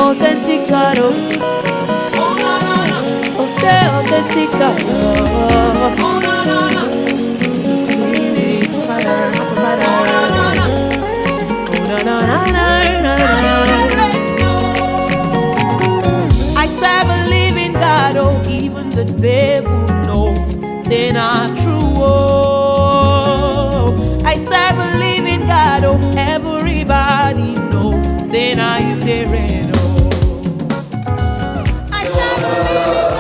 authentic God, oh, authentic God, oh, see, provider, provider, oh, na na na na na na. I serve a living God, oh, even the devil knows, say not true, oh. I serve a living God, oh, everybody knows, say now you there, oh. I serve a living God.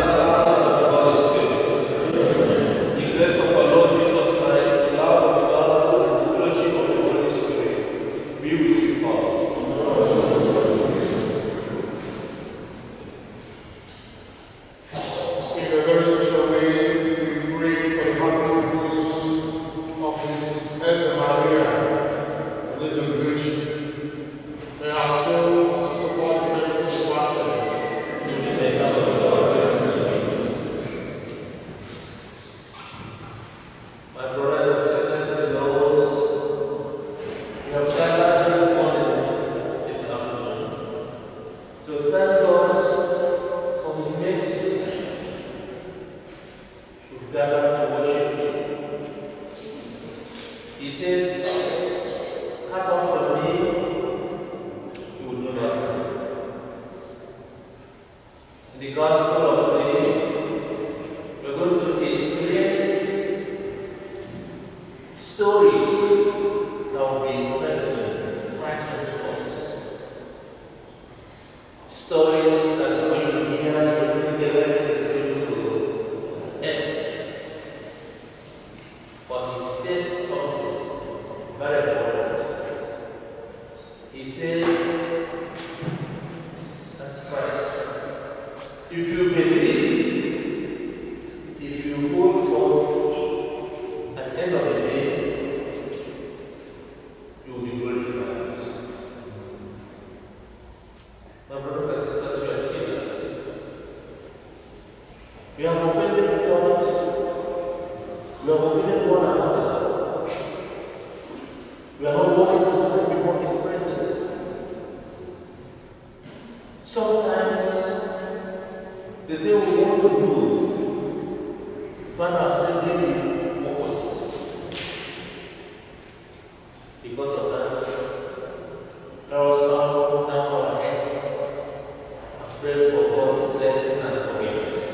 He says, cut off from me, you will know nothing. In the gospel of today, we're going to experience stories that will be frightening to us. Stories that when you hear, you think everything is going to end. But he said something very important. He said, that's Christ. If you believe, if you go forth, at the end of the day, you will be glorified. My brothers and sisters, we are sinners. We have offended God. We have offended one another. We are not willing to stand before His presence. Sometimes, the thing we want to do, we find ourselves doing the opposite. Because of that, let us now down our heads and pray for God's blessing and forgiveness.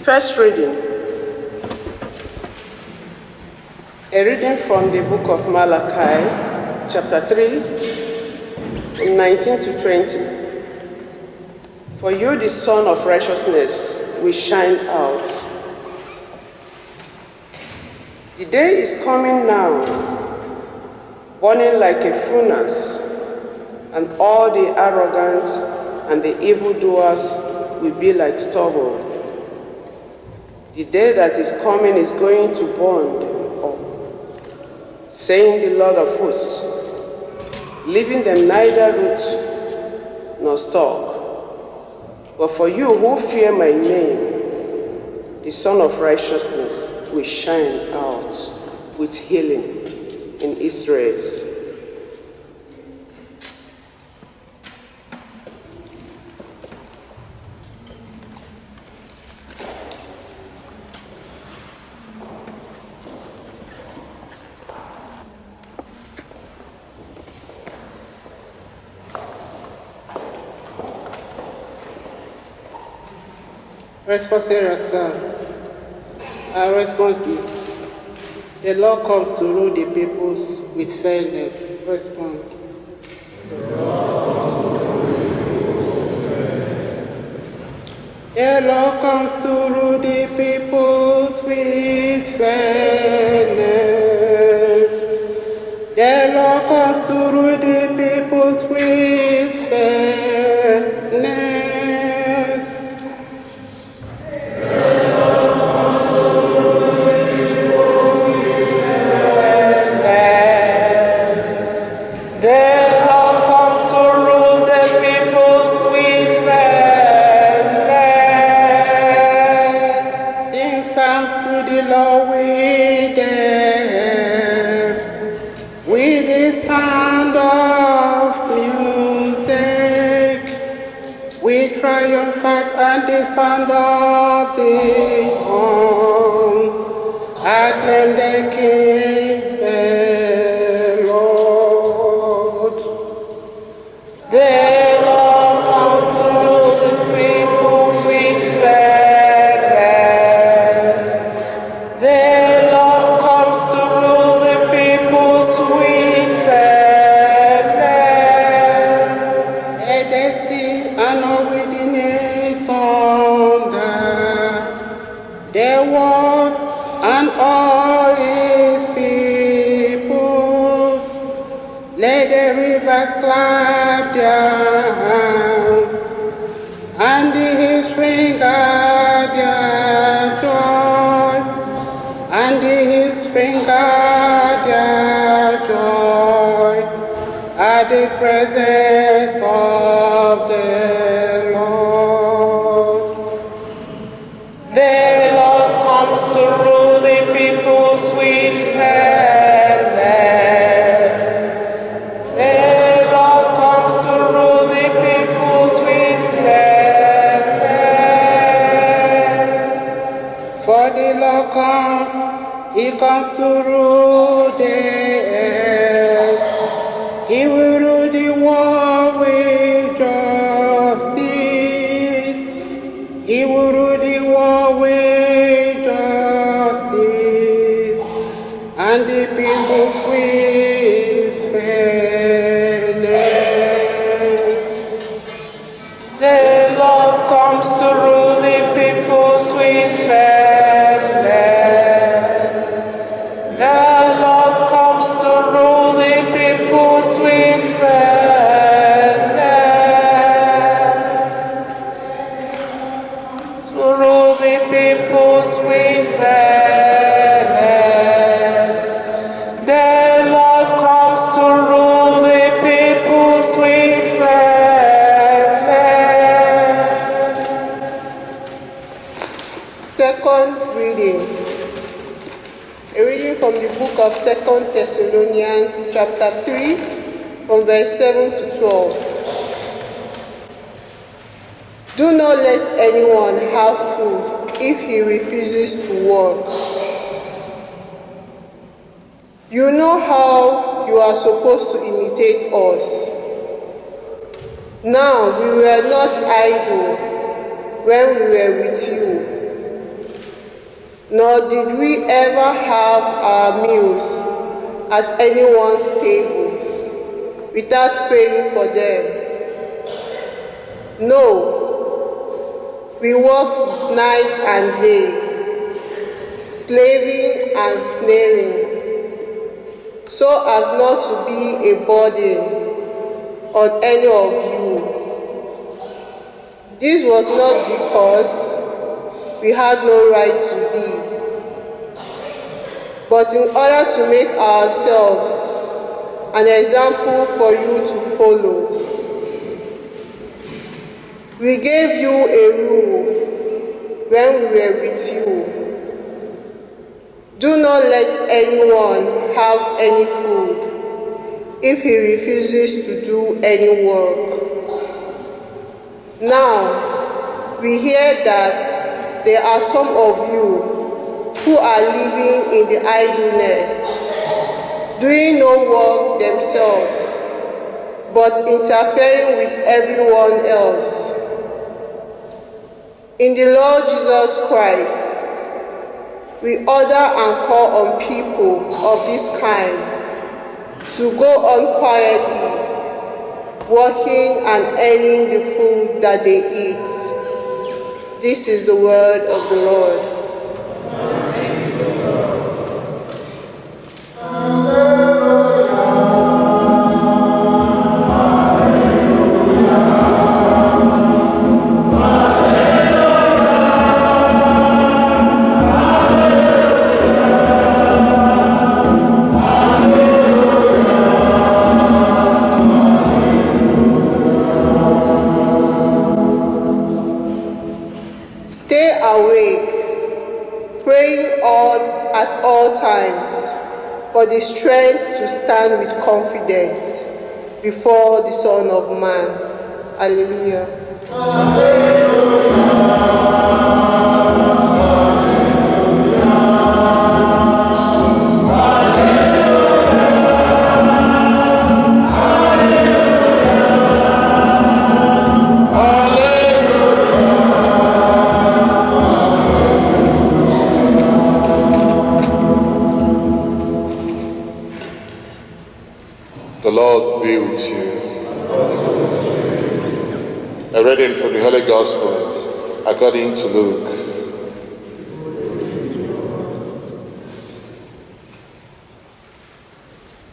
First reading. A reading from the book of Malachi, chapter 3, from 19 to 20. For you, the Son of Righteousness, will shine out. The day is coming now, burning like a furnace, and all the arrogant and the evildoers will be like stubble. The day that is coming is going to burn them up, saying the Lord of hosts, leaving them neither root nor stalk. But for you who fear my name, the Son of Righteousness will shine out with healing in Israel's. Response area, sir. Our response is, the Lord comes to rule the peoples with fairness. Response. The Lord comes to rule the peoples with fairness. The Lord comes to rule the peoples with fairness. Sound of music, we triumphant at the sound of the horn, acclaim the King, the Lord. The Lord comes to rule the peoples with fairness. The Lord comes to rule the peoples with fairness. Let the sea and all within it thunder, the world and all its peoples. Let the rivers clap their hands, and the hills ring out their joy, and the hills ring out their joy at the presence of the Lord. The Lord comes to rule the peoples with fairness. The Lord comes to rule the peoples with fairness. For the Lord comes, he comes to rule the earth. He will rule the world with justice. He will rule the world with justice, and the peoples with fairness. The Lord comes to rule the peoples with fairness. The Lord comes to rule the peoples with fairness. To rule the peoples with fairness. The Lord comes to rule the peoples with fairness. Second reading. A reading from the book of 2 Thessalonians chapter 3 from verse 7 to 12. Do not let anyone have food if he refuses to work. You know how you are supposed to imitate us. Now we were not idle when we were with you, nor did we ever have our meals at anyone's table without paying for them. No, we worked night and day, slaving and snaring, so as not to be a burden on any of you. This was not because we had no right to be, but in order to make ourselves an example for you to follow. We gave you a rule when we were with you. Do not let anyone have any food if he refuses to do any work. Now, we hear that there are some of you who are living in the idleness, doing no work themselves, but interfering with everyone else. In the Lord Jesus Christ, we order and call on people of this kind to go on quietly, working and earning the food that they eat. This is the word of the Lord. Stay awake, praying at all times for the strength to stand with confidence before the Son of Man. Hallelujah. The Lord be with you. A reading from the Holy Gospel according to Luke.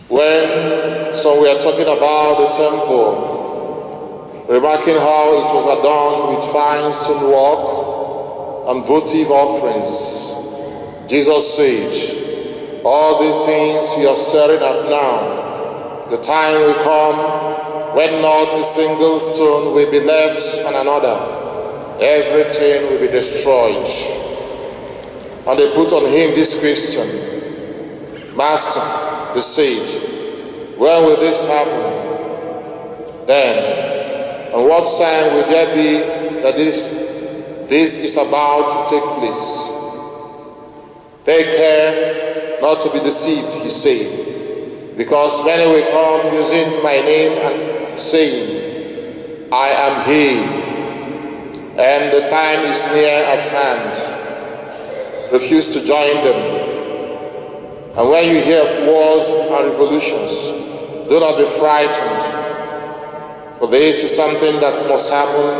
When some were talking about the temple, remarking how it was adorned with fine stonework and votive offerings, Jesus said, "All these things you are staring at now, the time will come when not a single stone will be left on another. Everything will be destroyed." And they put on him this question, "Master," they said, "when will this happen? Then, and what sign will there be that this is about to take place?" "Take care not to be deceived," he said, "because many will come using my name and saying, 'I am he,' and the time is near at hand. Refuse to join them. And when you hear of wars and revolutions, do not be frightened, for this is something that must happen,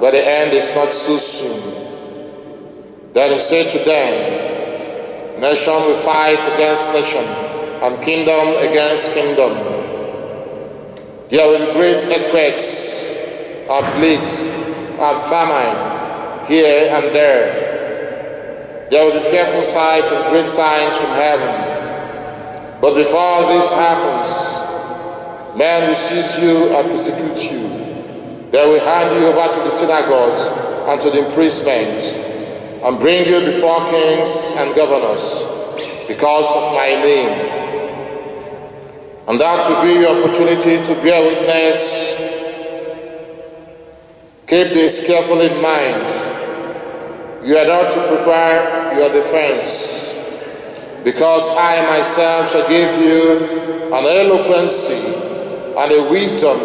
but the end is not so soon." Then he said to them, "Nation will fight against nation, and kingdom against kingdom. There will be great earthquakes, and plagues, and famine, here and there. There will be fearful sights and great signs from heaven. But before this happens, men will seize you and persecute you. They will hand you over to the synagogues and to the imprisonment, and bring you before kings and governors, because of my name. And that will be your opportunity to bear witness. Keep this carefully in mind. You are not to prepare your defense, because I myself shall give you an eloquency and a wisdom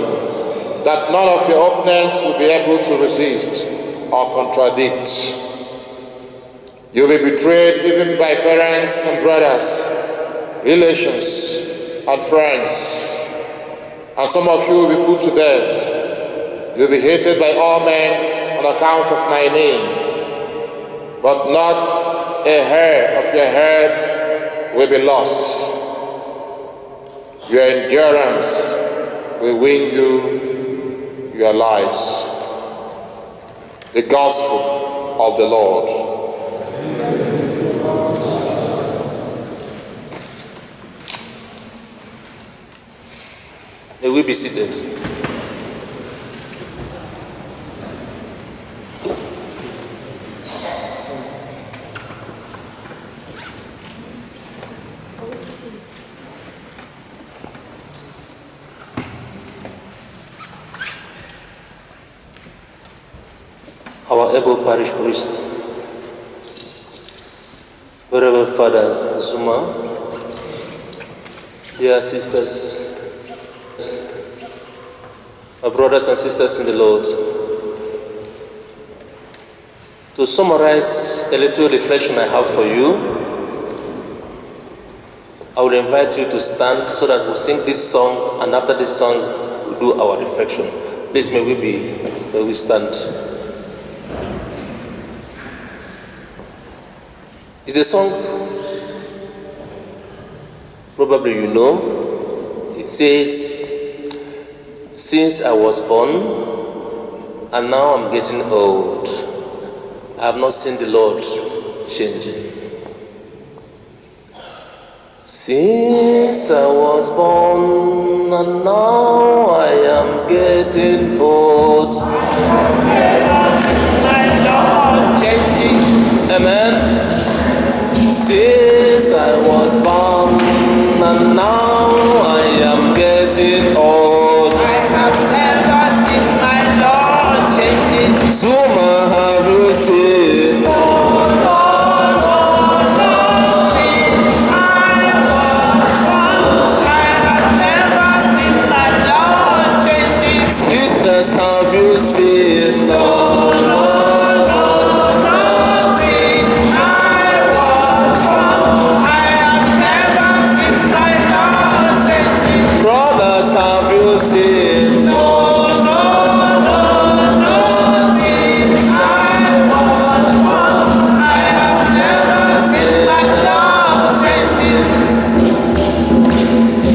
that none of your opponents will be able to resist or contradict. You'll be betrayed even by parents and brothers, relations and friends. And some of you will be put to death. You'll be hated by all men on account of my name. But not a hair of your head will be lost. Your endurance will win you your lives. The gospel of the Lord. May we be seated. Our able parish priest, Reverend Father Zuma, dear sisters, my brothers and sisters in the Lord, to summarize a little reflection I have for you, I will invite you to stand so that we'll sing this song, and after this song, we'll do our reflection. Please, may we stand. It's a song, probably you know. It says, since I was born, and now I'm getting old, I have not seen the Lord changing. Since I was born, and now I am getting old, I have seen my Lord changing. Amen. Since I was born, and now I am getting old, I have never seen my Lord changing. Zuma, have you seen? No, no, no, no. Since I was born, I have never seen my Lord changing. Sisters, have you seen? No, no, no, no. Since I was born, I have never seen my Lord changing. Brothers, have you seen? No, no, no, no. Since I was born, I have never seen my Lord changing.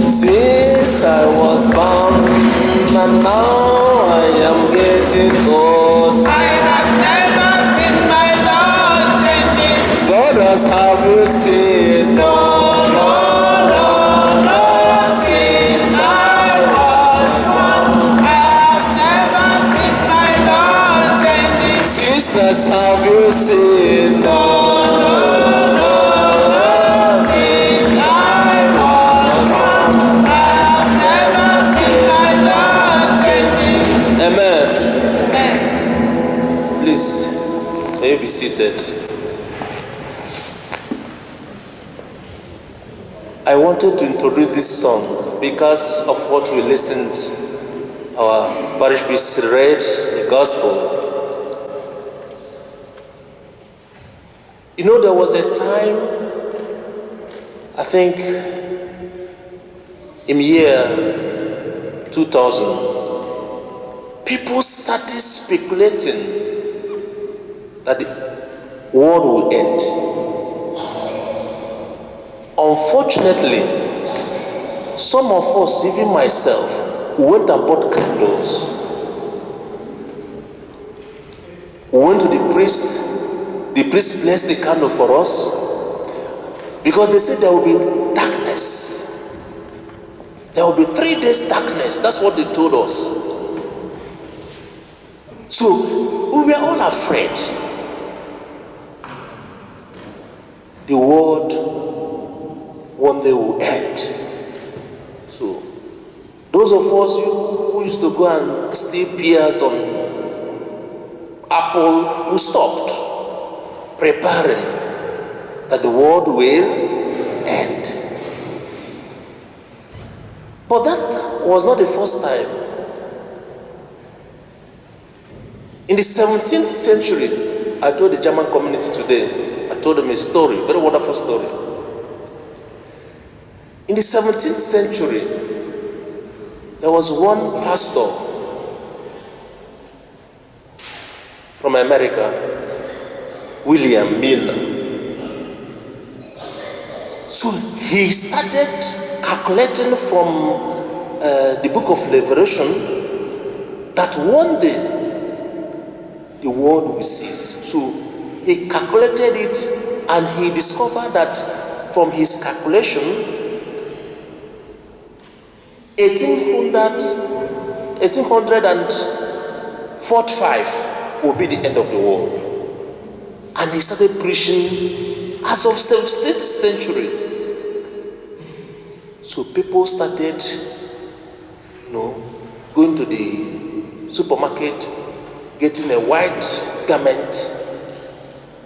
Since I was born, and now I am getting old, I have never seen my Lord changing. Brothers, have you seen? No, no, no, no. Since I was born, I have never seen my Lord changing. Sisters, have you seen? No, no, no. Since I was born, I have never seen my Lord changing. Amen. Amen. Please, may you be seated. I wanted to introduce this song because of what we listened, our parish priest read the gospel. You know, there was a time, I think in year 2000, people started speculating that the world will end. Unfortunately, some of us, even myself, went and bought candles. We went to the priest. The priest blessed the candle for us because they said there will be darkness. There will be 3 days darkness. That's what they told us. So we were all afraid. The world one day will end. So those of us who used to go and steal pears on apple, we stopped preparing that the world will end. But that was not the first time. In the 17th century, I told the German community today, told them a story, very wonderful story. In the 17th century, there was one pastor from America, William Miller. So he started calculating from the book of Revelation that one day the world will cease. So he calculated it and he discovered that from his calculation 1845 will be the end of the world. And he started preaching as of 17th century. So people started, going to the supermarket, getting a white garment.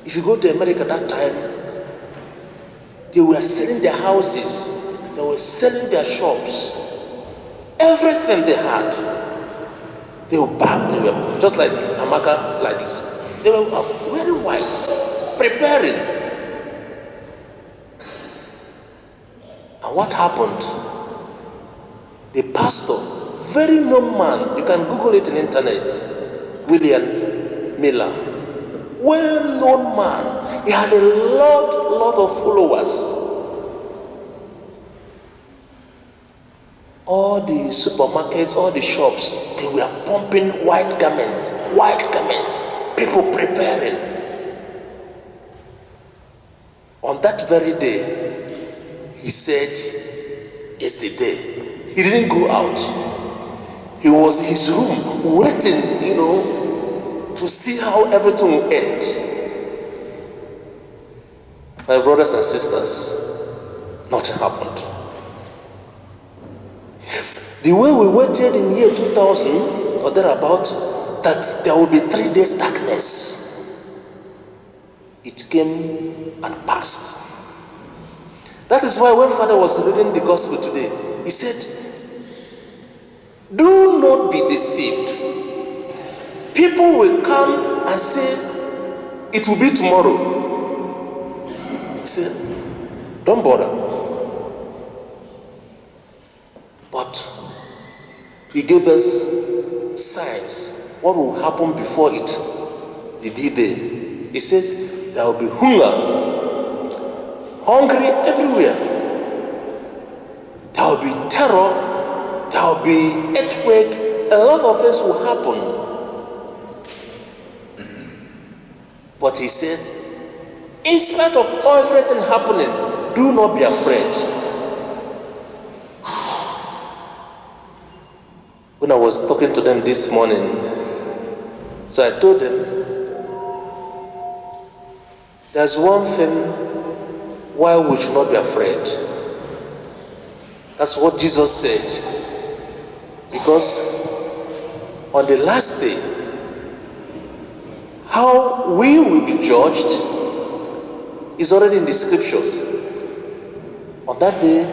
If you go to America that time, they were selling their houses, they were selling their shops, everything they had. They were back, they were just like Amaka, like this. They were wearing white, preparing. And what happened? The pastor, very known man, you can Google it in internet, William Miller, well-known man. He had a lot of followers. All the supermarkets, all the shops, they were pumping white garments, people preparing. On that very day, he said, it's the day. He didn't go out. He was in his room waiting, to see how everything will end. My brothers and sisters, nothing happened. The way we waited in year 2000 or thereabout, that there will be 3 days darkness, it came and passed. That is why when Father was reading the gospel today, he said, do not be deceived. People will come and say, it will be tomorrow. He said, don't bother. But he gave us signs, what will happen before it, the D-Day. He says, there will be hunger, hungry everywhere. There will be terror, there will be earthquake, a lot of things will happen. But he said, in spite of everything happening, do not be afraid. When I was talking to them this morning, so I told them, there's one thing why we should not be afraid. That's what Jesus said. Because on the last day, how we will be judged is already in the scriptures. On that day,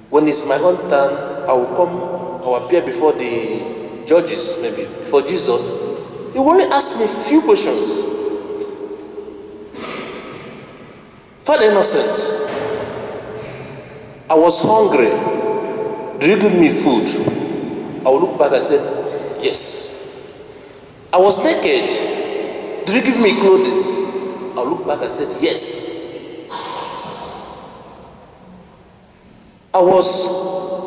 when it's my own turn, I will appear before the judges, maybe, before Jesus. He will only ask me a few questions. Father Innocent, I was hungry. Do you give me food? I will look back and say, yes. I was naked. Did you give me clothes? I'll look back and said, yes. I was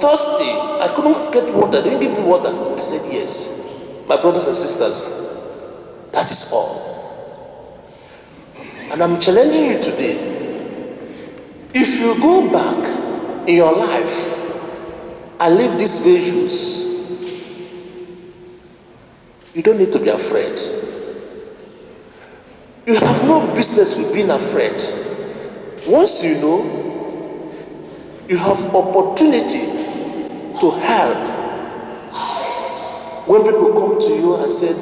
thirsty. I couldn't get water. Didn't give me water. I said, yes. My brothers and sisters, that is all. And I'm challenging you today. If you go back in your life and live these values, you don't need to be afraid. You have no business with being afraid. Once you know, you have opportunity to help. When people come to you and said,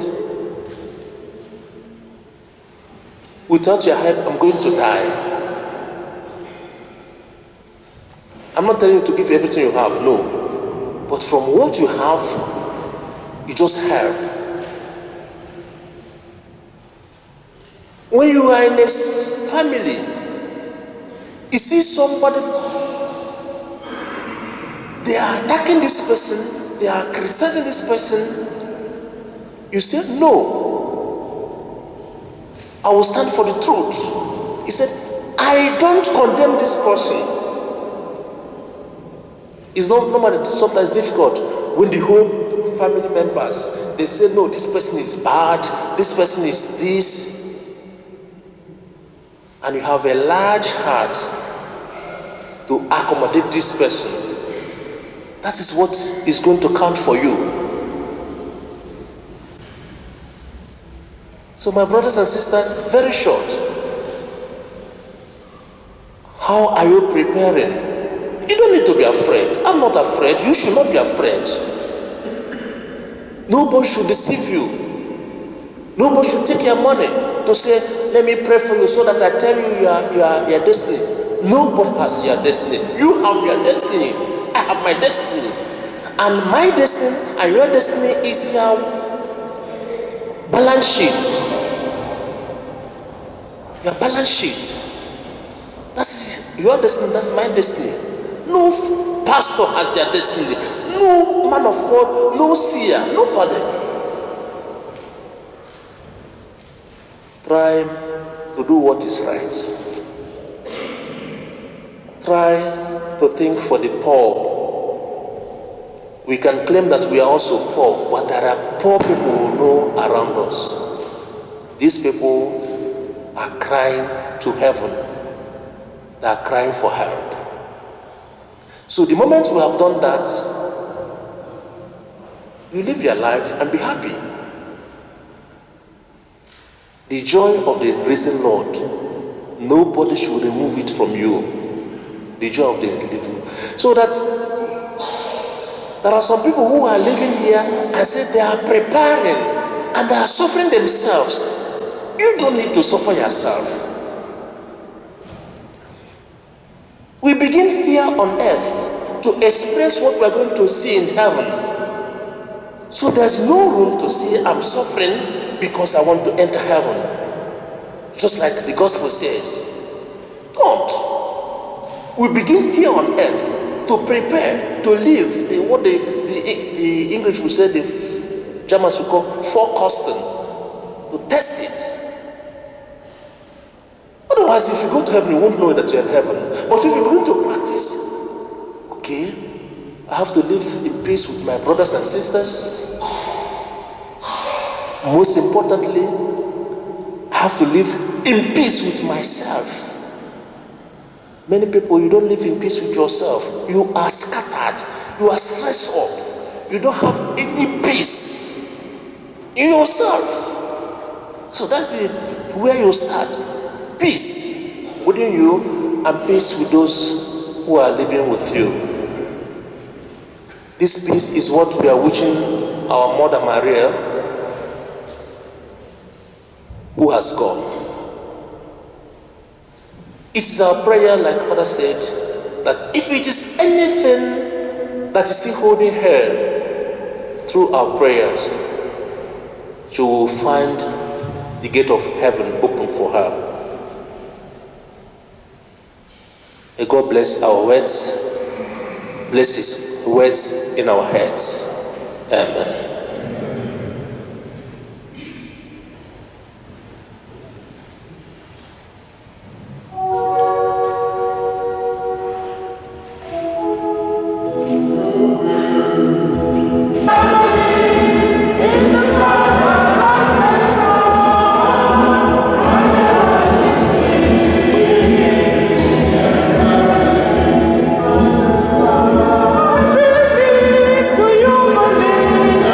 without your help, I'm going to die. I'm not telling you to give everything you have, no. But from what you have, you just help. When you are in a family, you see somebody, they are attacking this person, they are criticizing this person, you say, no, I will stand for the truth. He said, I don't condemn this person. It's not normally sometimes difficult when the whole family members, they say, no, this person is bad, this person is this. And you have a large heart to accommodate this person. That is what is going to count for you. So my brothers and sisters, very short. How are you preparing? You don't need to be afraid. I'm not afraid. You should not be afraid. Nobody should deceive you. Nobody should take your money to say, let me pray for you so that I tell you your destiny. Nobody has your destiny. You have your destiny. I have my destiny. And my destiny and your destiny is your balance sheet. Your balance sheet. That's your destiny, that's my destiny. No pastor has your destiny. No man of God, no seer, nobody. Try to do what is right. Try to think for the poor. We can claim that we are also poor, but there are poor people who know around us. These people are crying to heaven. They are crying for help. So the moment we have done that, you live your life and be happy. The joy of the risen Lord, nobody should remove it from you. The joy of the living. So that there are some people who are living here and say they are preparing and they are suffering themselves. You don't need to suffer yourself. We begin here on earth to express what we are going to see in heaven. So there's no room to say I'm suffering because I want to enter heaven. Just like the gospel says. Don't. We begin here on earth to prepare, to live what the English would say, the Germans would call forecasting, to test it. Otherwise, if you go to heaven, you won't know that you're in heaven. But if you begin to practice, okay, I have to live in peace with my brothers and sisters. Most importantly, I have to live in peace with myself. Many people, you don't live in peace with yourself. You are scattered. You are stressed up. You don't have any peace in yourself. So that's where you start. Peace within you and peace with those who are living with you. This peace is what we are wishing our Mother Maria, who has gone. It is our prayer, like Father said, that if it is anything that is still holding her through our prayers, she will find the gate of heaven open for her. May God bless our words, bless His words in our heads. Amen. Do you believe?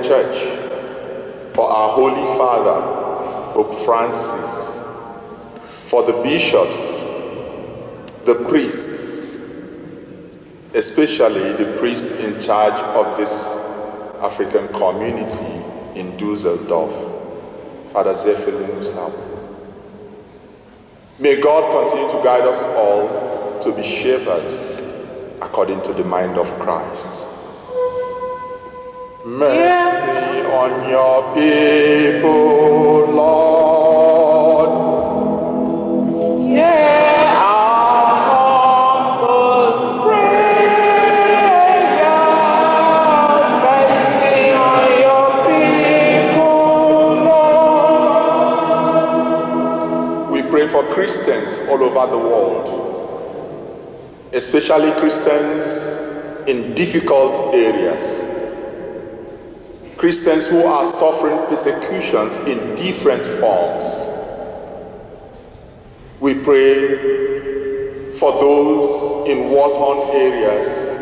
Church, for our Holy Father, Pope Francis, for the bishops, the priests, especially the priest in charge of this African community in Dusseldorf, Father Zephyrin Musab. May God continue to guide us all to be shepherds according to the mind of Christ. Mercy on your people, Lord. Hear our humble prayer. Mercy on your people, Lord. We pray for Christians all over the world, especially Christians in difficult areas. Christians who are suffering persecutions in different forms. We pray for those in war-torn areas,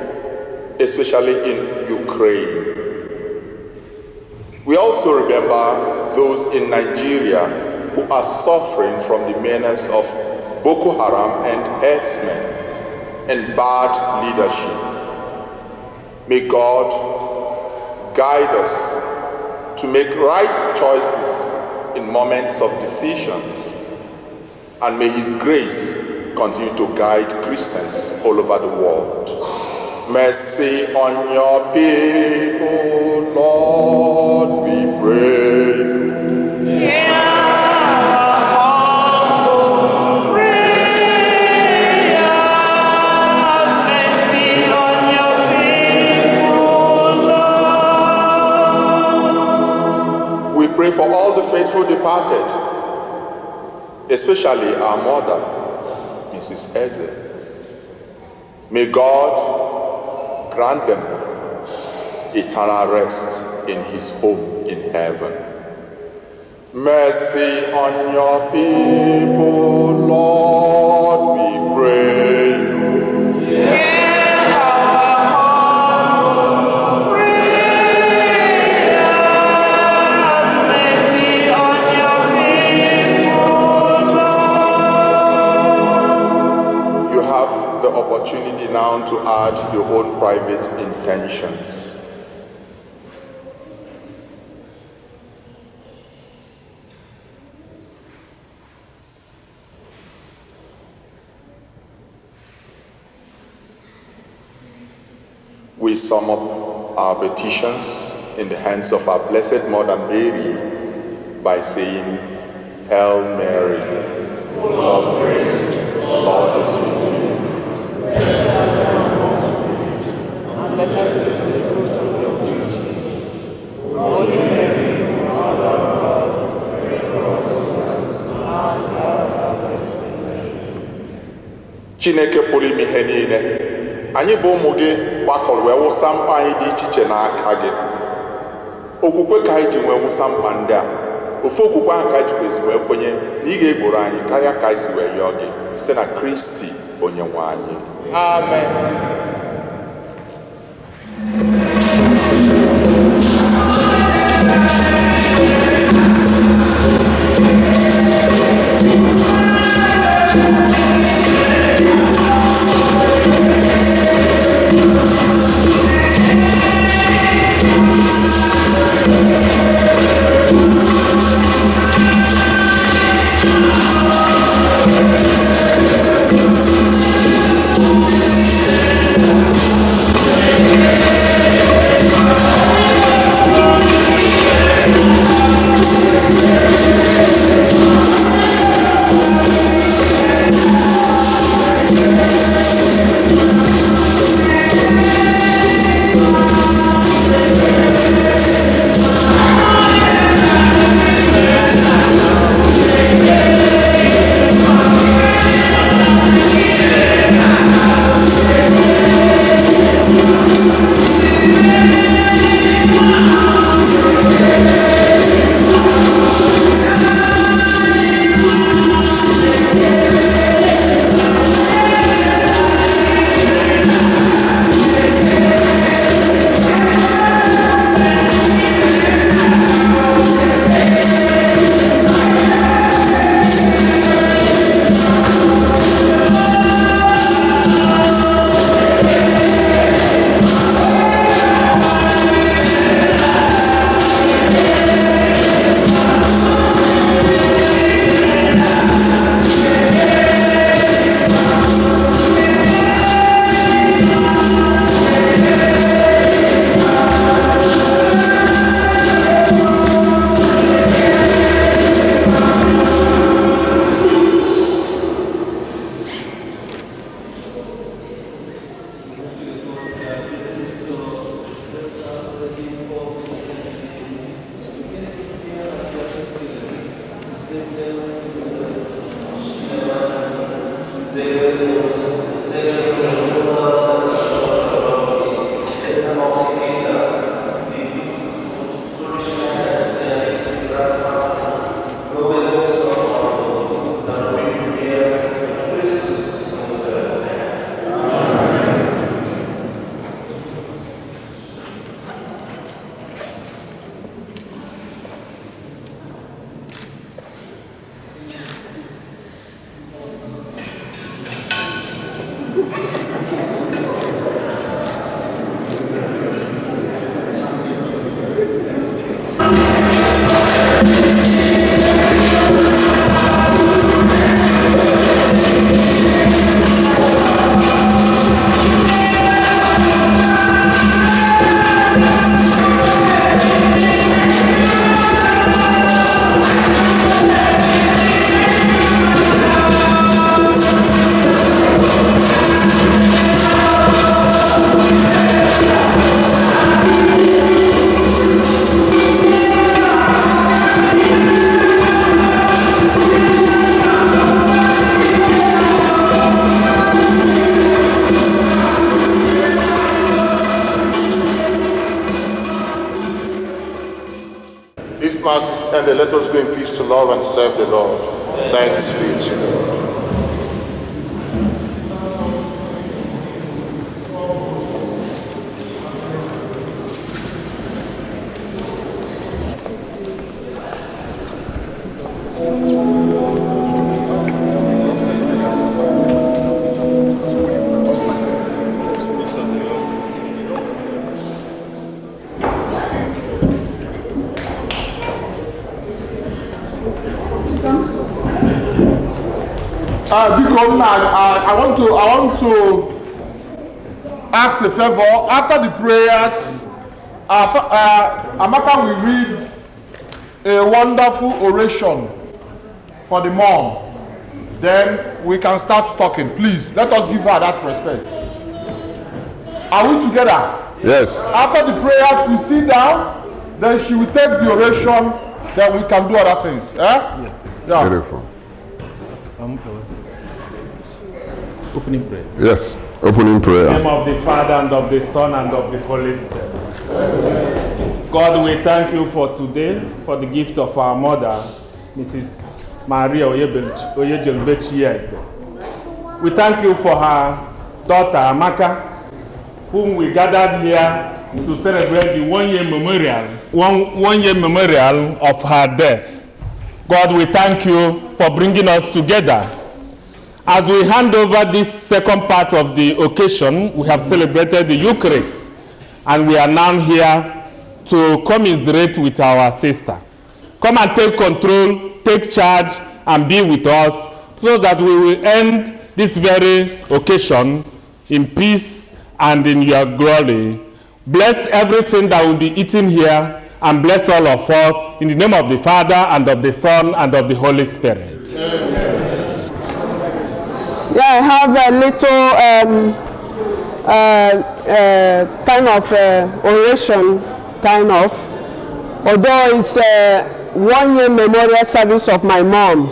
especially in Ukraine. We also remember those in Nigeria who are suffering from the menace of Boko Haram and herdsmen and bad leadership. May God guide us to make right choices in moments of decisions, and may His grace continue to guide Christians all over the world. Mercy on your people, Lord, we pray. Pray for all the faithful departed, especially our mother, Mrs. Eze. May God grant them eternal rest in His home in heaven. Mercy on your people, Lord, we pray. Opportunity now to add your own private intentions. We sum up our petitions in the hands of our Blessed Mother Mary by saying, Hail Mary, full of grace, the Lord is with you. Blessed is the fruit of your Jesus. Holy Mary, Mother of God, pray for us now and at our death. Chineke pụrụ ime ihe niile, anyị bụ ụmụ gị gbakọrọ wee wụsa mkpa anyị dị iche iche n'aka gị. Okwukwe ka anyị ji wee wụsa mkpa ndị a. Ofu okwukwe ahụ ka anyị ji kwezi wee kwenye na ị ga-egboro anyị karịa ka anyị si wee yọọ gị site na Kristi onye nwe anyị. Amen. This mass is ended. Let us go in peace to love and serve the Lord. Thanks be to God. I want to ask a favor. After the prayers, Amaka will read a wonderful oration for the mom. Then we can start talking. Please, let us give her that respect. Are we together? Yes. After the prayers, we sit down. Then she will take the oration. Then we can do other things. Yeah. Beautiful. Opening prayer. Yes. Opening prayer. In the name of the Father, and of the Son, and of the Holy Spirit. God, we thank you for today, for the gift of our mother, Mrs. Maria Oyejelbechi. We thank you for her daughter, Amaka, whom we gathered here to celebrate the one-year memorial of her death. God, we thank you for bringing us together. As we hand over this second part of the occasion, we have celebrated the Eucharist, and we are now here to commiserate with our sister. Come and take control, take charge, and be with us, so that we will end this very occasion in peace and in your glory. Bless everything that will be eaten here, and bless all of us, in the name of the Father, and of the Son, and of the Holy Spirit. Amen. Yeah, I have a little kind of oration, kind of. Although it's a one-year memorial service of my mom,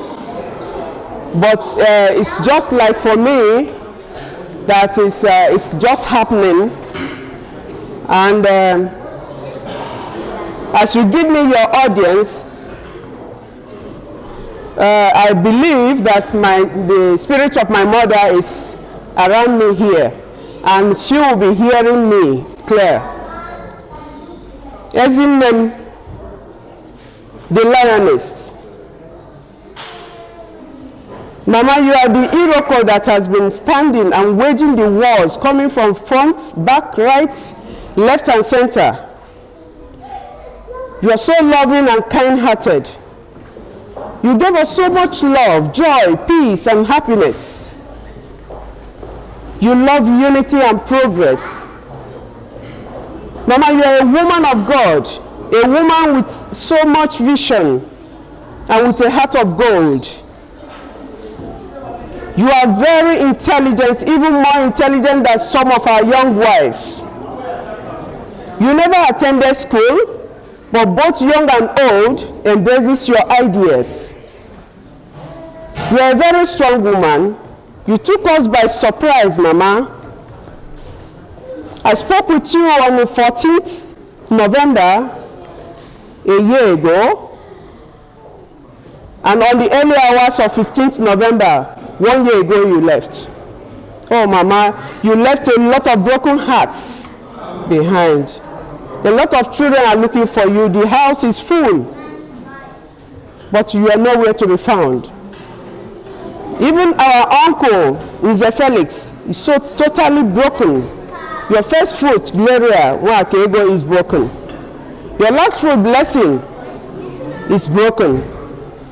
but it's just like for me that it's just happening. And as you give me your audience, I believe that the spirit of my mother is around me here, and she will be hearing me clear. As in the lioness. Mama, you are the Iroko that has been standing and waging the wars, coming from front, back, right, left, and center. You are so loving and kind-hearted. You gave us so much love, joy, peace, and happiness. You love unity and progress. Mama, you are a woman of God, a woman with so much vision and with a heart of gold. You are very intelligent, even more intelligent than some of our young wives. You never attended school, but both young and old embraces your ideas. You are a very strong woman. You took us by surprise, Mama. I spoke with you on the 14th November, a year ago, and on the early hours of 15th November, 1 year ago, you left. Oh, Mama, you left a lot of broken hearts behind. A lot of children are looking for you. The house is full, but you are nowhere to be found. Even our uncle, Mr. Felix, is so totally broken. Your first fruit, Gloria Nwakego, is broken. Your last fruit, Blessing, is broken.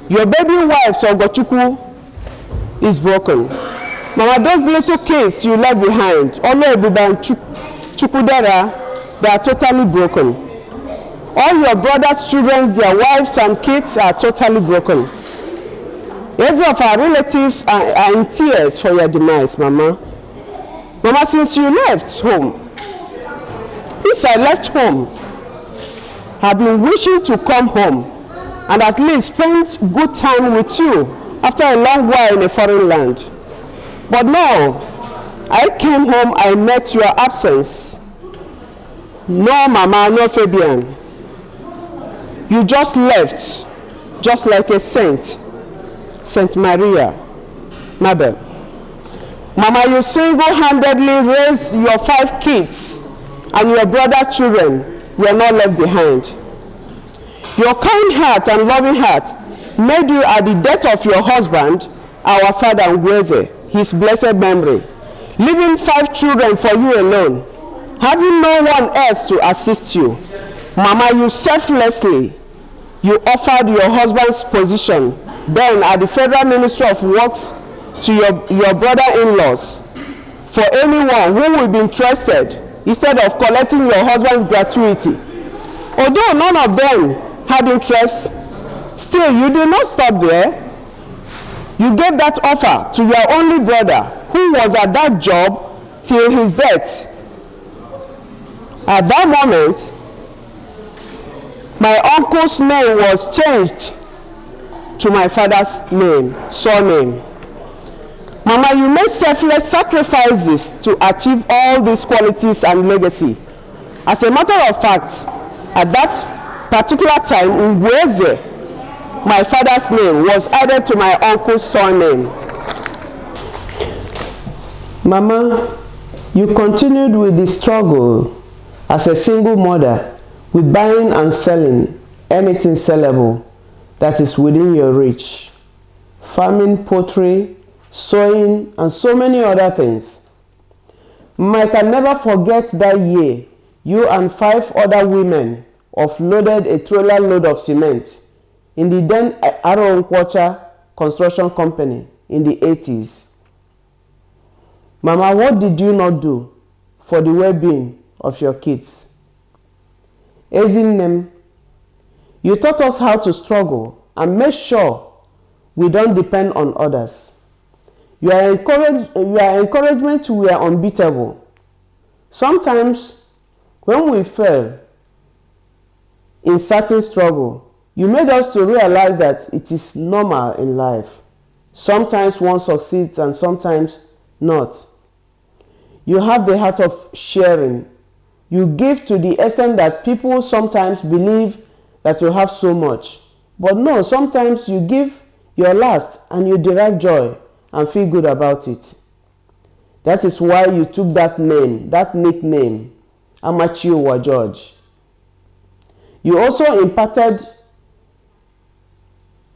Your baby wife, Sogochukwu, is broken. Mama, those little kids you left behind, Oluebuba and Chukudera, they are totally broken. All your brothers' children, their wives and kids are totally broken. Every of our relatives are in tears for your demise, Mama. Mama, since you left home, since I left home, I've been wishing to come home and at least spend good time with you after a long while in a foreign land. But no, I came home, I met your absence. No, Mama, no, Fabian. You just left, just like a saint, Saint Maria, Mother. Mama, you single-handedly raised your 5 kids, and your brother's children were not left behind. Your kind heart and loving heart made you, at the death of your husband, our father Ngweze, his blessed memory, leaving 5 children for you alone, having no one else to assist you. Mama, you selflessly, you offered your husband's position then at the Federal Ministry of Works to your brother-in-laws for anyone who will be interested instead of collecting your husband's gratuity. Although none of them had interest, still you did not stop there. You gave that offer to your only brother who was at that job till his death. At that moment, my uncle's name was changed to my father's name, surname. Mama, you made selfless sacrifices to achieve all these qualities and legacy. As a matter of fact, at that particular time, Ngweze, my father's name, was added to my uncle's surname. Mama, you continued with the struggle as a single mother with buying and selling anything sellable that is within your reach. Farming, poultry, sewing, and so many other things. I can never forget that year you and 5 other women offloaded a trailer load of cement in the then Aronkwacha construction company in the 80s. Mama, what did you not do for the well-being of your kids? Ezinnem, you taught us how to struggle and make sure we don't depend on others. Your encouragement were unbeatable. Sometimes, when we fail in certain struggle, you made us to realize that it is normal in life. Sometimes one succeeds and sometimes not. You have the heart of sharing. You give to the extent that people sometimes believe that you have so much. But no, sometimes you give your last and you derive joy and feel good about it. That is why you took that name, that nickname, Amachiowa George. You also imparted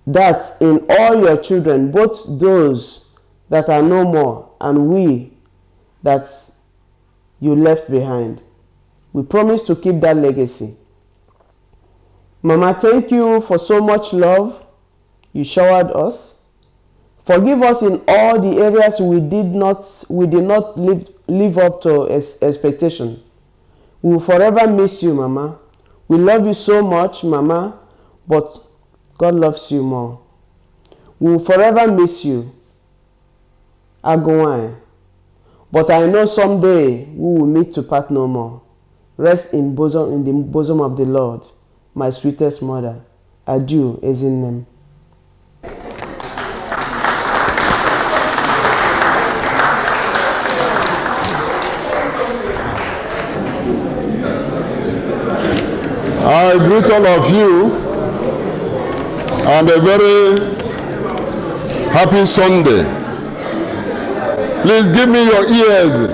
that in all your children, both those that are no more and we that you left behind. We promise to keep that legacy. Mama, thank you for so much love you showered us. Forgive us in all the areas we did not live up to expectation. We will forever miss you, Mama. We love you so much, Mama, but God loves you more. We will forever miss you, Agowai. But I know someday we will meet to part no more. Rest in the bosom of the Lord, my sweetest mother. Adieu, Ezinnem. I greet all of you and a very happy Sunday. Please give me your ears.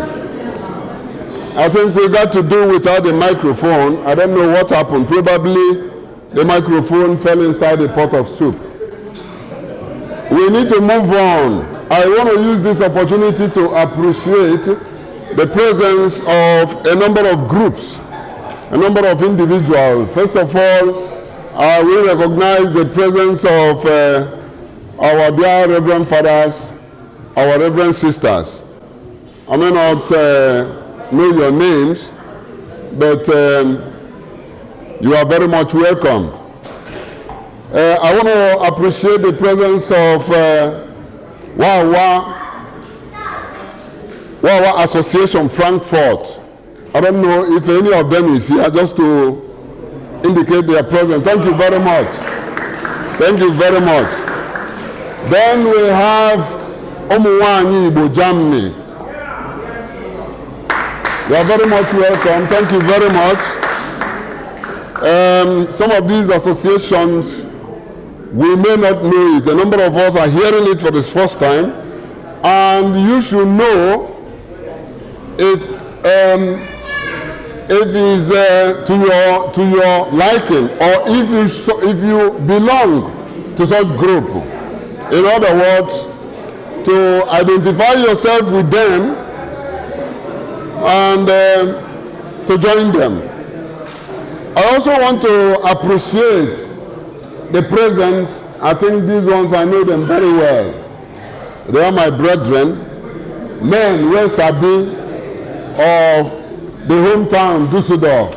I think we got to do without the microphone. I don't know what happened. Probably the microphone fell inside a pot of soup. We need to move on. I want to use this opportunity to appreciate the presence of a number of groups, a number of individuals. First of all, we recognize the presence of our dear Reverend Fathers, our Reverend Sisters. I may not know your names, but you are very much welcome. I want to appreciate the presence of Wawa Association Frankfurt. I don't know if any of them is here, just to indicate their presence. Thank you very much. Thank you very much. Then we have Omuwanyi Igbo Germany. You are very much welcome. Thank you very much. Some of these associations, we may not know it. A number of us are hearing it for the first time. And you should know if it is to your liking, or if you belong to such group. In other words, to identify yourself with them and to join them. I also want to appreciate the presence. I think these ones, I know them very well. They are my brethren, men where Sabi of the hometown, Düsseldorf.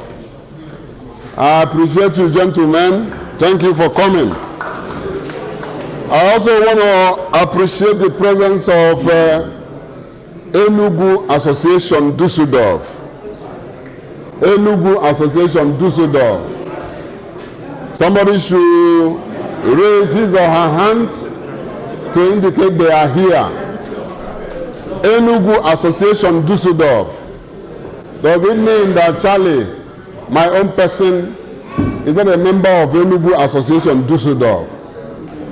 I appreciate you, gentlemen. Thank you for coming. I also want to appreciate the presence of Enugu Association Düsseldorf. Enugu Association Düsseldorf. Somebody should raise his or her hand to indicate they are here. Enugu Association Düsseldorf. Does it mean that Charlie, my own person, is not a member of Enugu Association Düsseldorf?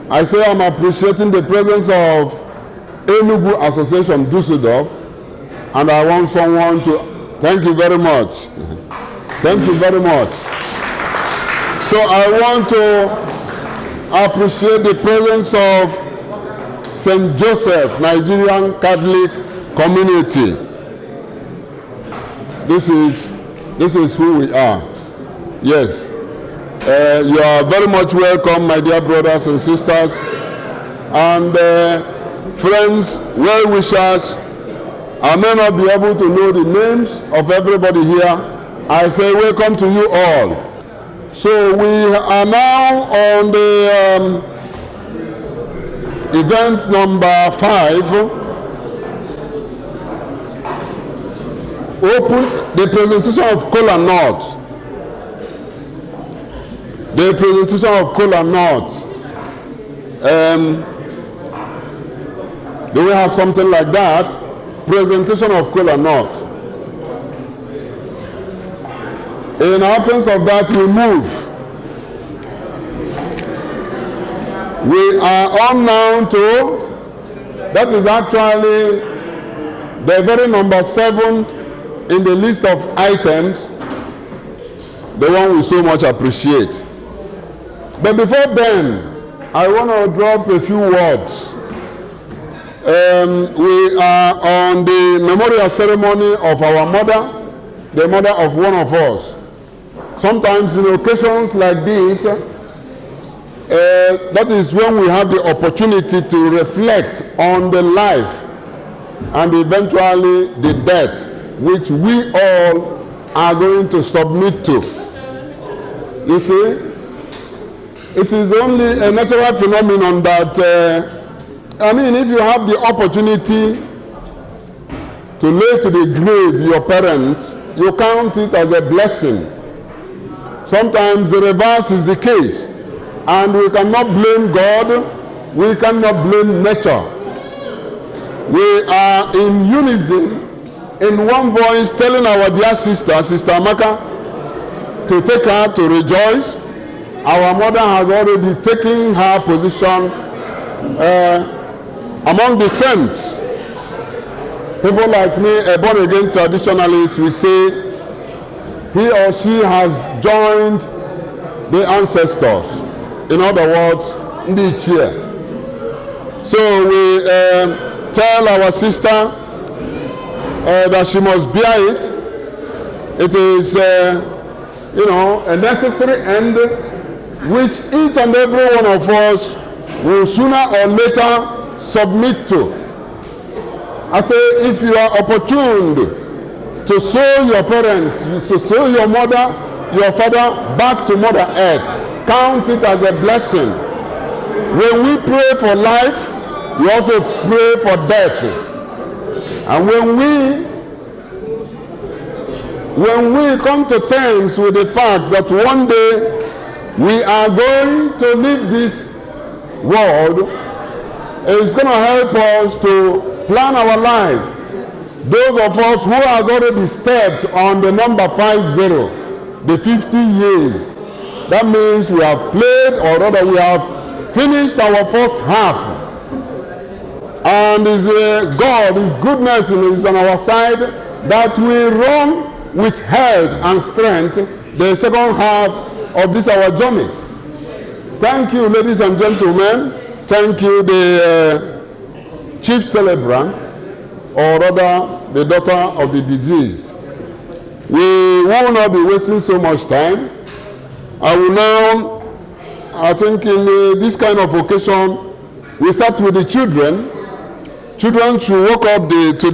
I say I'm appreciating the presence of Enugu Association Düsseldorf, and I want someone to thank you very much. Thank you very much. So I want to appreciate the presence of St. Joseph Nigerian Catholic Community. This is who we are. Yes. You are very much welcome, my dear brothers and sisters, and friends, well-wishers. I may not be able to know the names of everybody here. I say welcome to you all. So we are now on the event number 5. Open the presentation of Kola North. The presentation of Kola North. Do we have something like that? Presentation of Kola North. In absence of that, we move. We are on now to, that is actually the very number 7 in the list of items, the one we so much appreciate. But before then, I want to drop a few words. We are on the memorial ceremony of our mother, the mother of one of us. Sometimes in occasions like this, that is when we have the opportunity to reflect on the life and eventually the death which we all are going to submit to. You see, it is only a natural phenomenon that, if you have the opportunity to lay to the grave your parents, you count it as a blessing. Sometimes the reverse is the case, and we cannot blame God, we cannot blame nature. We are in unison, in one voice, telling our dear sister, Sister Amaka, to take her to rejoice. Our mother has already taken her position among the saints. People like me, a born-again traditionalist, we say he or she has joined the ancestors. In other words, Ndichie. So we tell our sister that she must bear it. It is, a necessary end which each and every one of us will sooner or later submit to. I say, if you are opportuned to sow your parents, to sow your mother, your father back to Mother Earth, count it as a blessing. When we pray for life, we also pray for death. And when we come to terms with the fact that one day we are going to leave this world, it's going to help us to plan our life. Those of us who has already stepped on the number 50, the 50 years, that means we have played, or rather we have finished our first half. And God, His goodness is on our side, that we run with health and strength the second half of this our journey. Thank you, ladies and gentlemen. Thank you, the chief celebrant, or rather the daughter of the deceased. We will not be wasting so much time. I will now, I think in this kind of occasion, we start with the children. Children should walk up to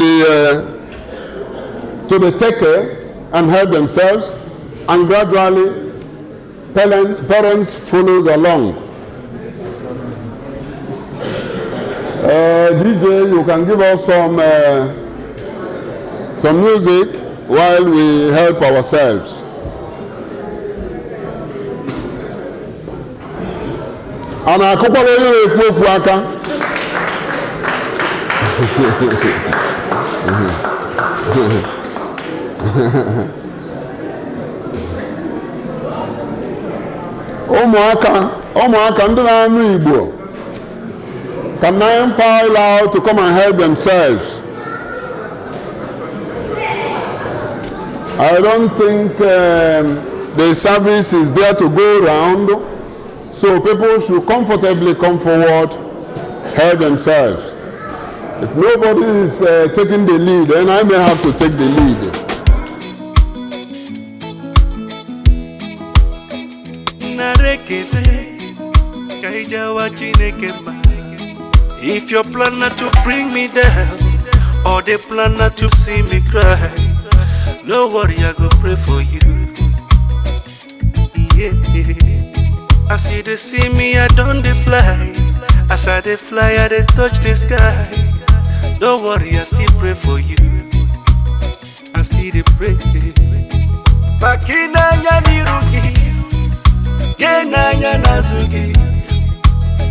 the taker and help themselves, and gradually parents follows along. DJ, you can give us some music while we help ourselves. And I couple of aka. Ụmụaka ndị na-anụ Igbo can now file out to come and help themselves. I don't think the service is there to go around, so people should comfortably come forward, help themselves. If nobody is taking the lead, then I may have to take the lead. If your plan not to bring me down, or they plan not to see me cry, no worry, I go pray for you. Yeah. As you they see me, I don't dey fly. As I dey fly, I dey touch the sky. Don't worry, I still pray for you. I still dey pray. Makinanya nirugi, kenanya nazugi.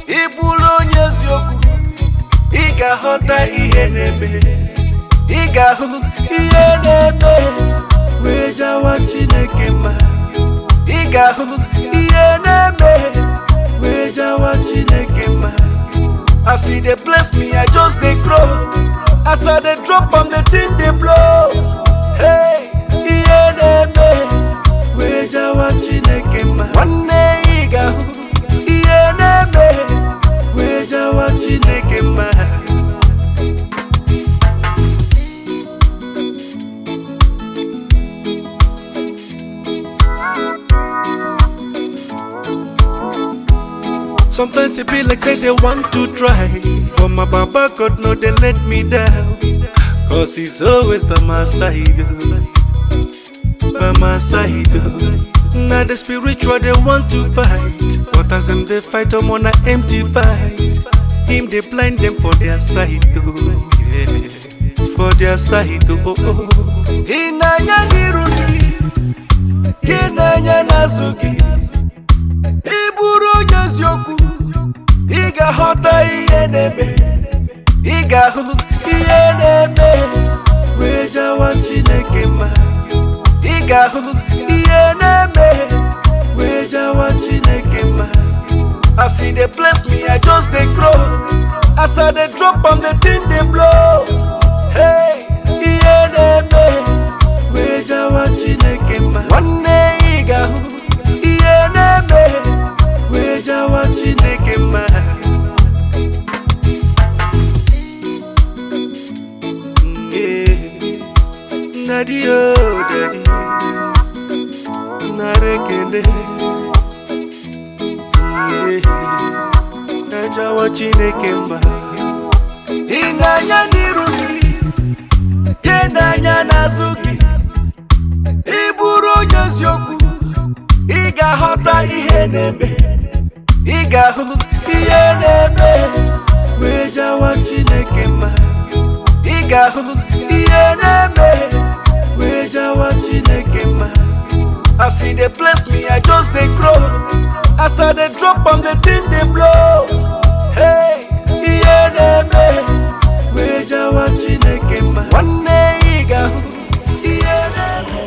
Ibulo nyeziokwu, iga hota ihe neme, iga hu ihe neme. Weja wa Chineke ma, iga hu ihe neme. Weja wa Chineke ma. As he dey bless me, I just dey grow. As I dey drop on the thing dey blow. Hey, iye neme, weja wa Chineke ma. One day iga hu, iye neme, weja wa Chineke ma. Sometimes it be like say they want to try, but my Baba God no they let me down, cause he's always by my side, by my side. Now the spiritual they want to fight, but as them they fight I'm on an empty fight. Him they blind them for their side, yeah, for their side. Inanya nirugi, inanya nazugi. Iburu nyeziokwu, iga hota ihe neme, iga hu ihe neme. Weja wa Chineke ma, iga hu ihe neme. Weja wa Chineke ma. As he dey bless me, I just dey grow. As I dey drop on the thing dey blow. Hey, ihe neme. Weja wa Chineke ma. One day iga hu ihe neme. Weja wa Chineke ma. Daddy, oh, daddy. Narekele. Najawa Chineke mba. Inanya nirumi. Yenanya nazuki. Iburu onyeziokwu. Iga hota ihe neme. Iga hu ihe neme. Wejawa Chineke mba. Iga hu ihe neme. Wejawa Chineke mba. As he dey bless me, I just dey grow. As I dey drop on the thing dey blow. Hey, iye na-eme, wejawa Chineke mma. Nwanne ị ga-ahụ iye na-eme.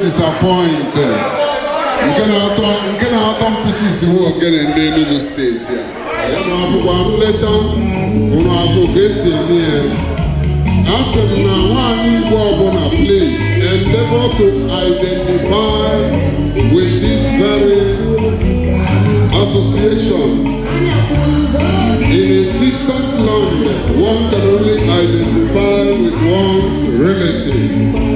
Disappointed. Nke na-atọ mkpụsị isi nwe ogene ndị Enugu steeti a. Ya na akwụkwọ nlecha Please endeavor to identify with this very association. In a distant land, one can only identify with one's relative.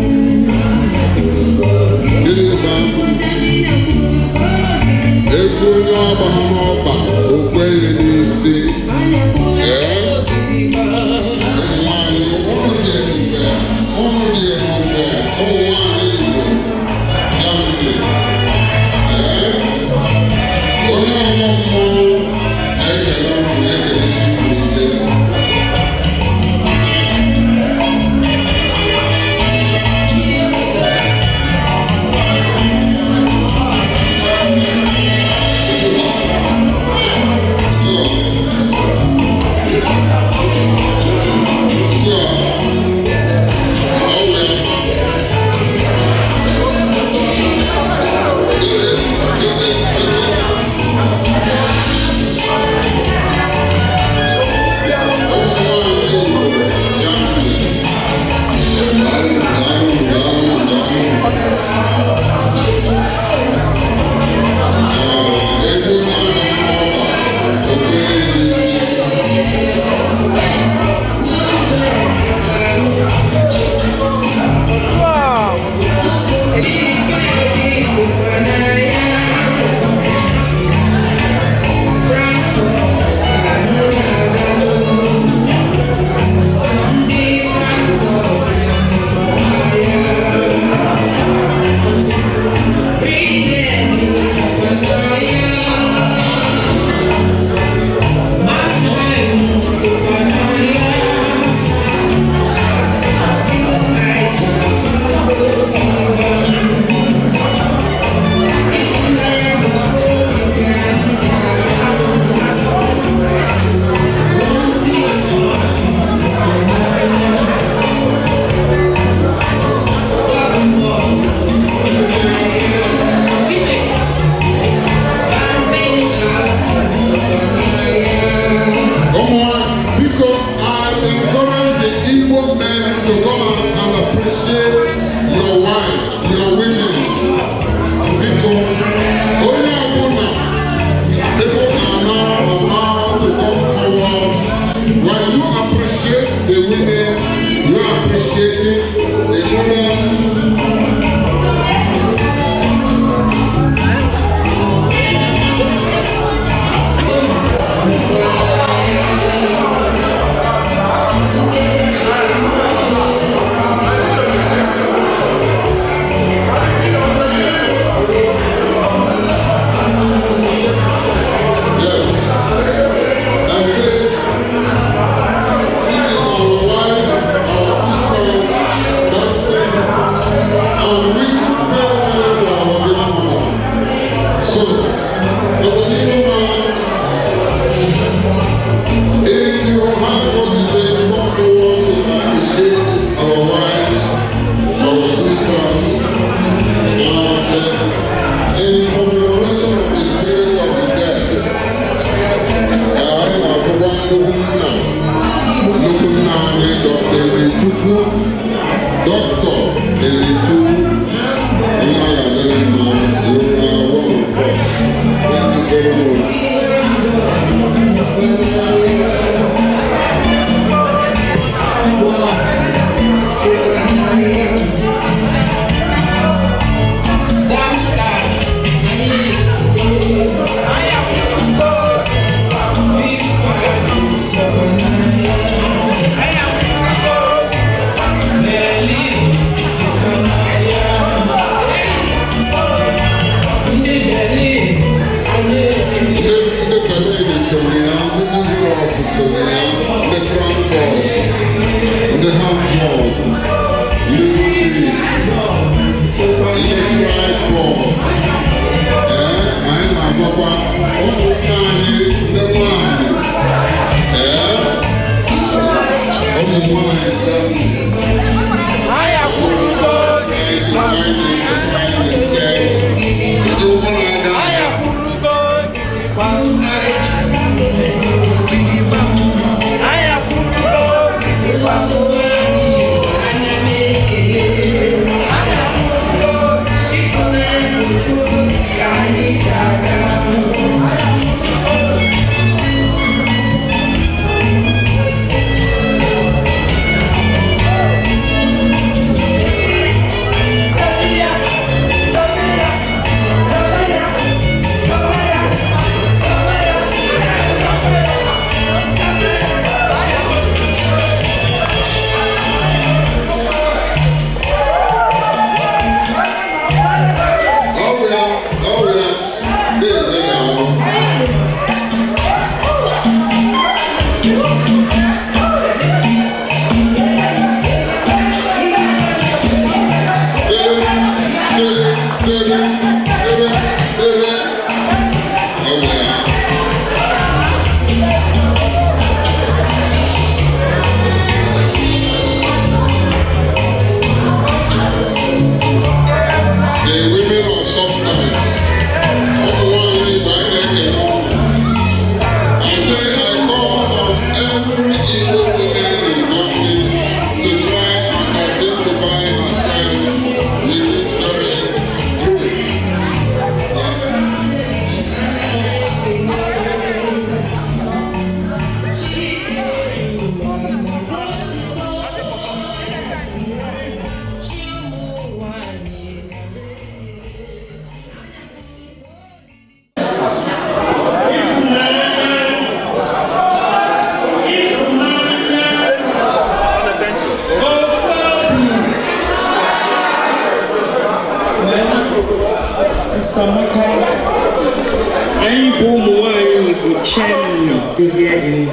Here in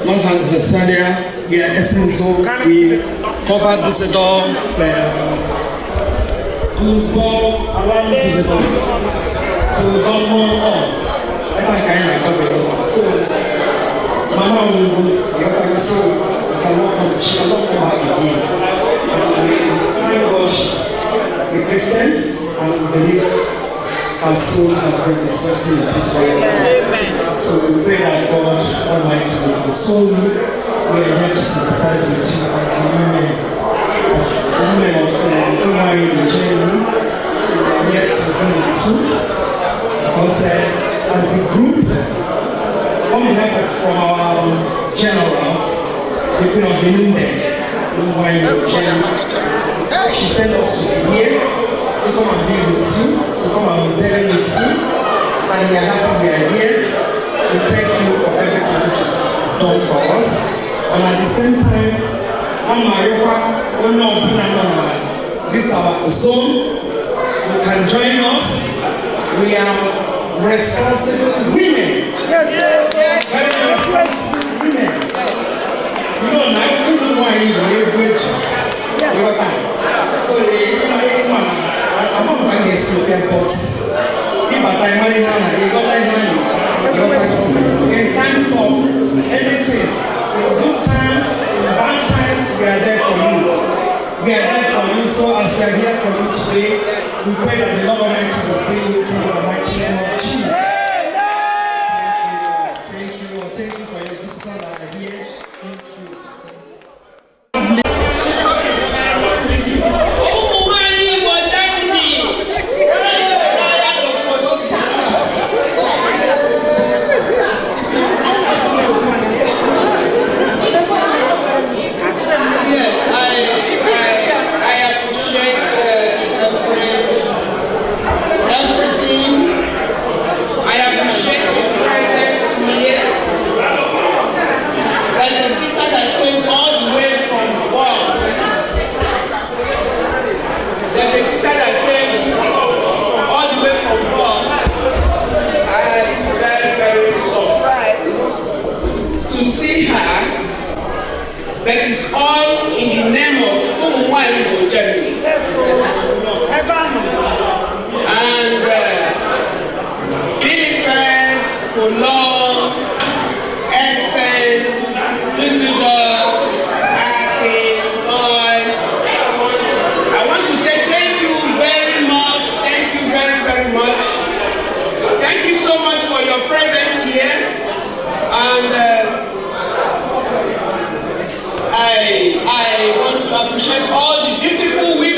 North-Rhine-Westphalia, we are essential. We covered Düsseldorf, Duisburg, around Düsseldorf. So don't know all. I kind of cover it. So Mama will so she cannot come back again. Thank God she's a Christian and believe her soul and friend is resting in peace forever. So we pray that God Almighty will console you. We are here to sympathize with you as the women of unmarried in Germany. So we are here to be with you. Because as a group, on behalf of from our general, the Queen of Benin, she sent us to be here to come and be with you, to come and be there with you, and we are happy we are here. We thank you for everything you've done for us, and at the same time, this is our zone. You can join us. We are responsible women. Very responsible women. You know, now you know why you believe which. So, I'm not going to see the airports. If I marry Hannah, you got that Hannah. In times of anything, in good times, in bad times, we are there for you. We are there for you. So, as we are here for you today, we pray that the Lord Almighty will see you through the mighty name of Jesus. Thank you for your visitors that are here. Thank you. But it's all in the name of Igbo Germany. And Bielefeld, Cologne, Essen, Düsseldorf, Aachen, Neuss. I want to say thank you very much. Thank you very, very much. Thank you so much for your presence here. And I want to appreciate all the beautiful women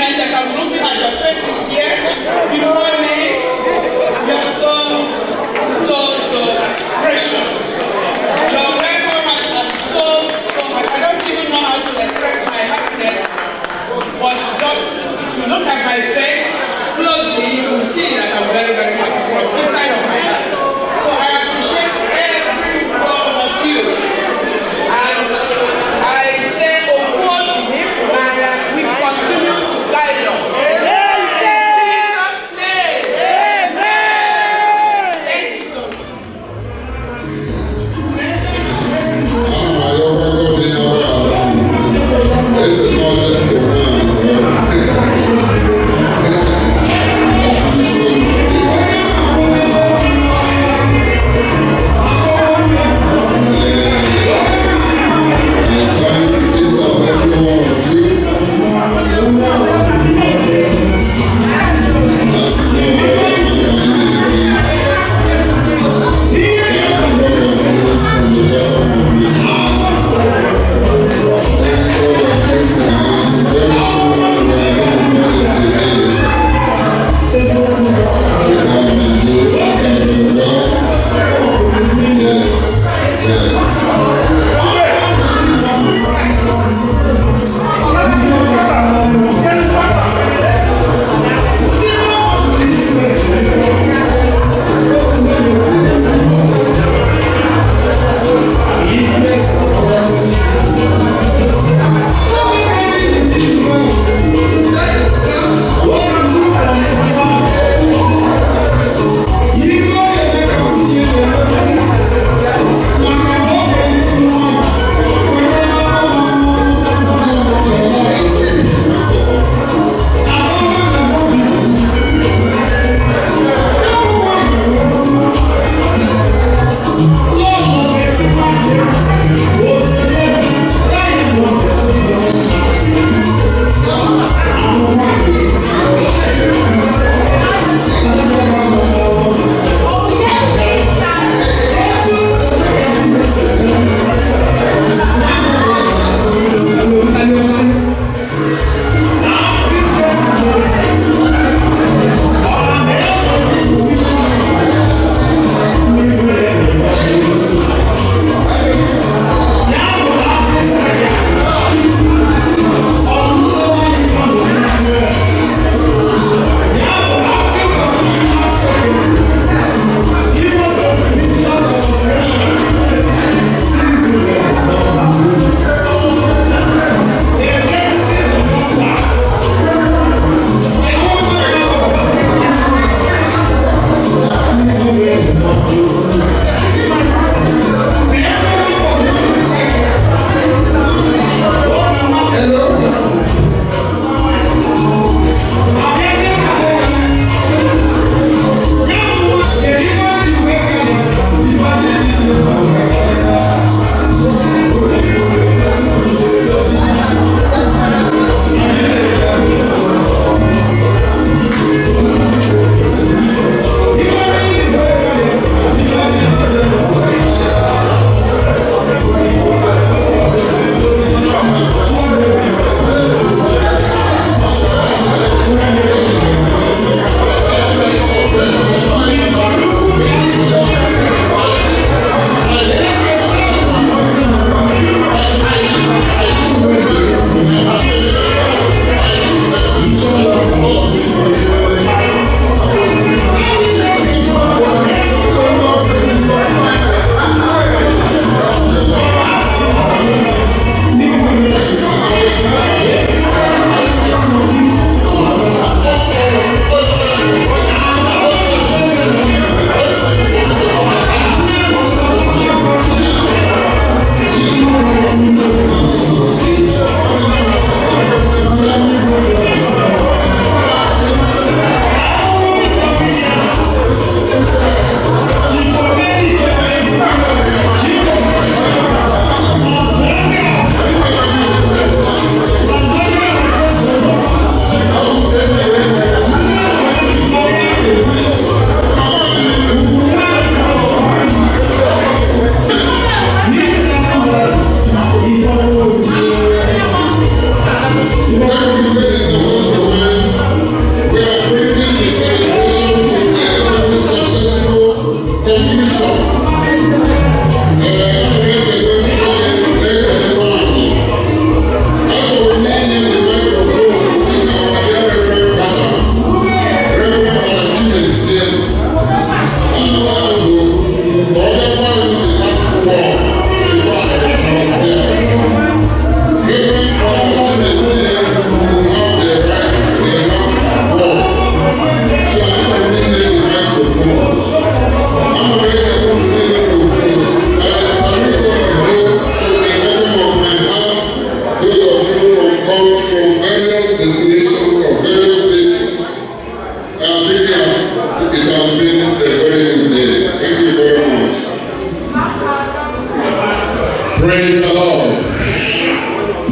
the Lord.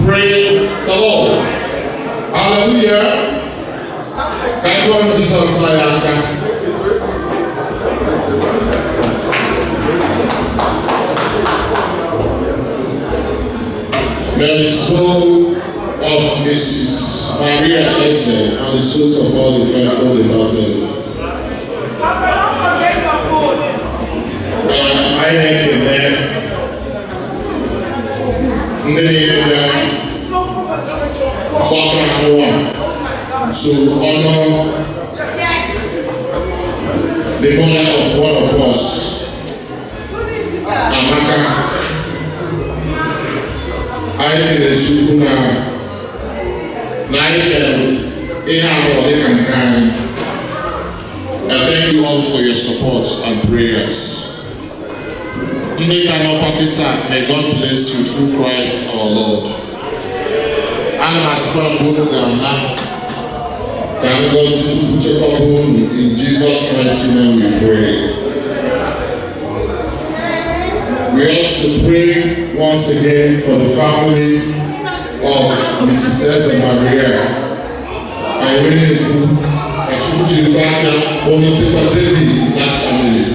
Praise the Lord. Hallelujah. Can you go to Jesus, my May the soul of Mrs. Maria Eze and the souls of all the faithful departed. I make the name. To honor the mother of one of us, Amaka. I did a chukuna. I thank you all for your support and prayers. May God bless you through Christ our Lord. In Jesus' mighty name we pray. We also pray once again for the family of Mrs. Eze Maria. I really do. That family.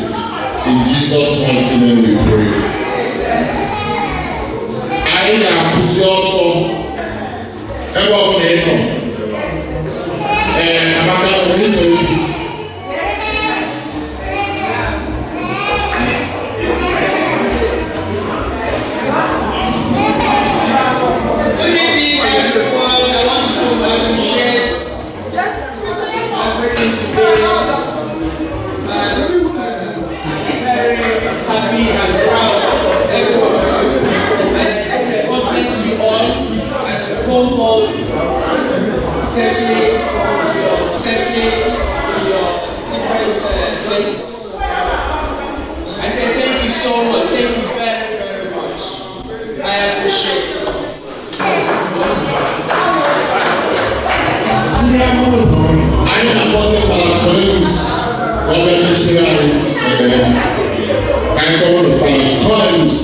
In Jesus' mighty name we pray. I am also I say thank you so much. Thank you very, very much. I appreciate it. I am a person for our colleagues, government missionary, I call the for our colleagues.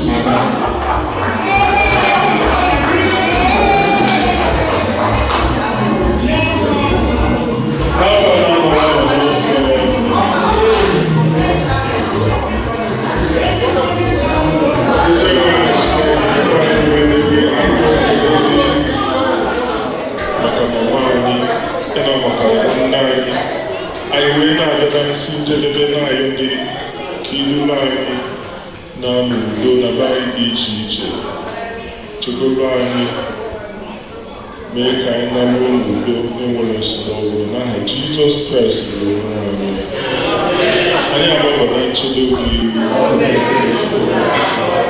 Jesus Christ, I am